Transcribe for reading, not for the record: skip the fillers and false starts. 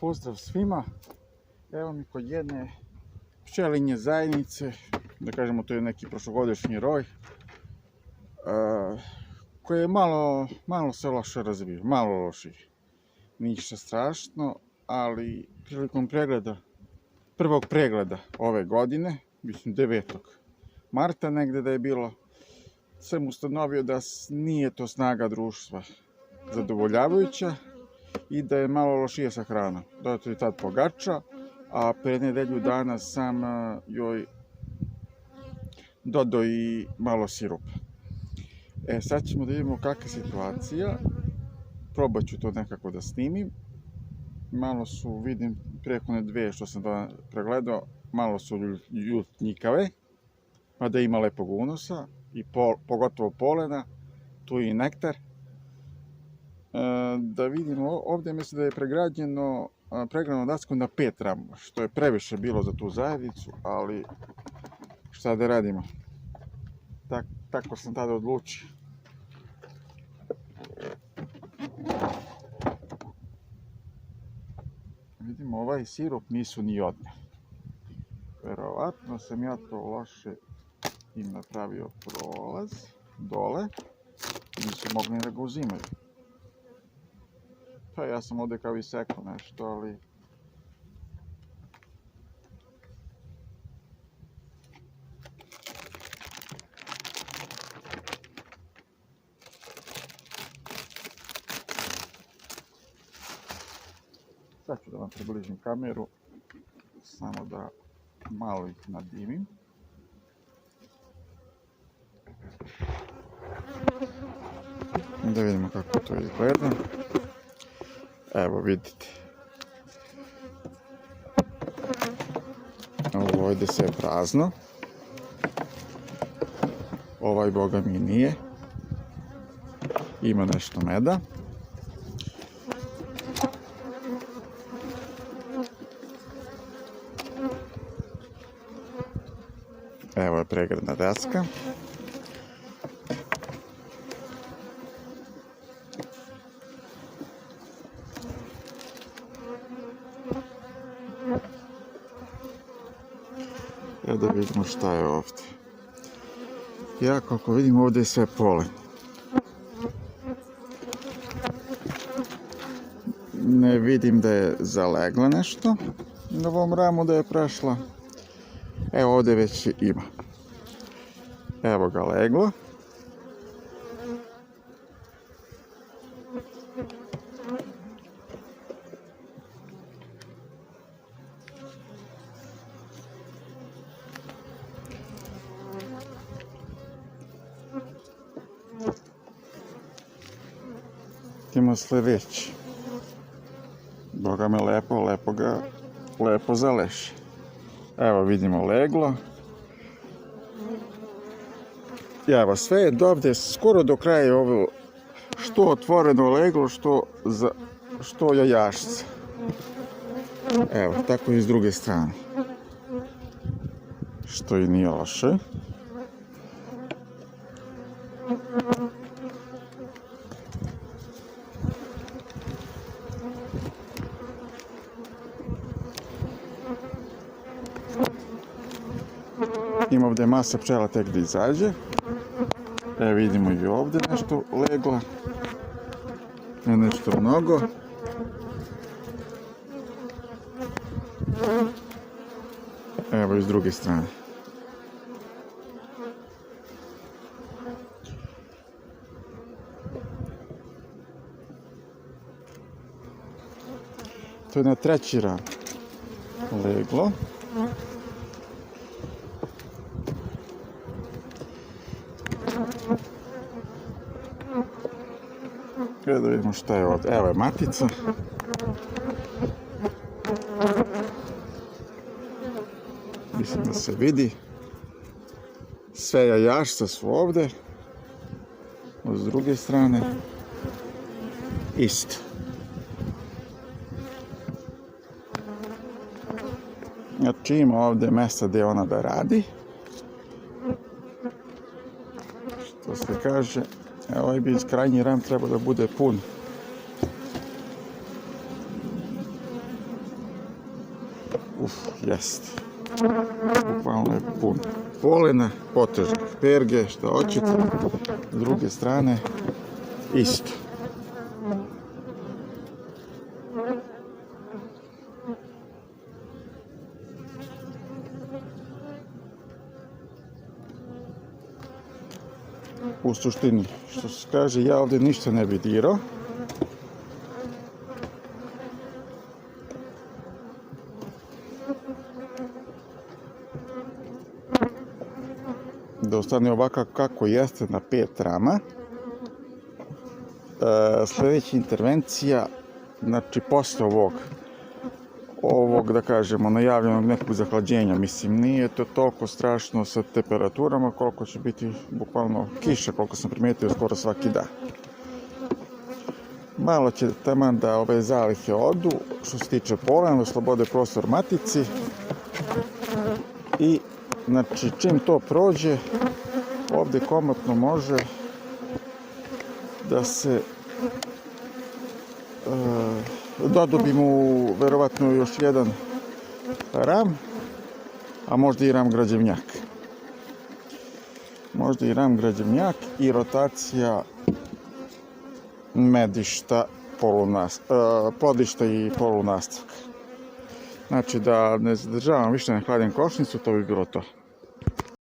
pozdrav svima. Evo mi kod jedne pčelinje zajednice, da kažemo to je neki prošlogodišnji roj, koji je malo se loše razvio, malo loših. Ništa strašno, ali prilikom prvog pregleda ove godine, mislim 9. marta negde da je bilo, sam ustanovio da nije to snaga društva zadovoljavajuća i da je malo lošije sa hranom. Dodatno je tad pogača, a pre nedelju dana sam joj dodao i malo sirupa. Sad ćemo da vidimo kakva je situacija. Probat ću to nekako da snimim. Malo su, vidim, prethodne dve što sam pregledao, malo su ljutnjikave, mada ima lepog unosa, i pogotovo polena, tu i nektar. Da vidimo, ovdje mislim da je pregrano daskom na 5 ramova, što je previše bilo za tu zajednicu, ali šta da radimo. Tako sam tada odlučio. Vidimo, ovaj sirup nisu ni odneli. Verovatno sam ja to loše im napravio prolaz dole, nisu mogli da ga uzimaju. Pa ja sam ovdje kao i sekao nešto, ali sad ću da vam približim kameru, samo da malo ih nadimim. Da vidimo kako to izgleda. Evo vidite. Ovo ovdje sve je prazno. Ovaj boga mi nije. Ima nešto meda. Evo je pregradna daska. Evo da vidimo šta je ovdje. Ja koliko vidim ovdje je sve polen. Ne vidim da je zalegla nešto na ovom ramu, da je prešla. Evo ovdje već ima. Evo ga leglo. Idemo sljedeći. Boga me lepo zaleši. Evo vidimo leglo. Evo sve je dovde, skoro do kraja je ovo što otvoreno leglo, što jajašce. Evo, tako i s druge strane. Što i nije loše. Ima ovdje masa pčela tek da izađe. Evo vidimo i ovdje nešto legla. Ne nešto mnogo. Evo i s druge strane. To je na 3. ram leglo. Da vidimo šta je ovdje. Evo je matica. Mislim da se vidi. Sve jajašca su ovdje. S druge strane isto. Znači ima ovdje mjesta gdje ona da radi. Što se kaže, ovaj bi krajnji ram trebao da bude pun. Jeste. Bukvalno je pun polena, potežak perge, što hoćete. S druge strane, isto. U suštini, što se kaže, ja ovdje ništa ne bi dirao. Da ostane ovako kako jeste na 5 rama. Sljedeća intervencija, znači posle ovog da kažemo najavljenog nekog zahlađenja, mislim nije to toliko strašno sa temperaturama koliko će biti bukvalno kiša, koliko sam primijetio skoro svaki dan. Malo će taman da ove zalihe odu, što se tiče polena, oslobode prostor matici i znači čim to prođe, ovdje komotno može da se dodobi mu verovatno još jedan ram, a možda i ram građevnjak. Možda i ram građevnjak i rotacija medišta, plodišta i polunastavka. Znači da ne zadržavam više na hladnjem košnicu, to bi bilo to.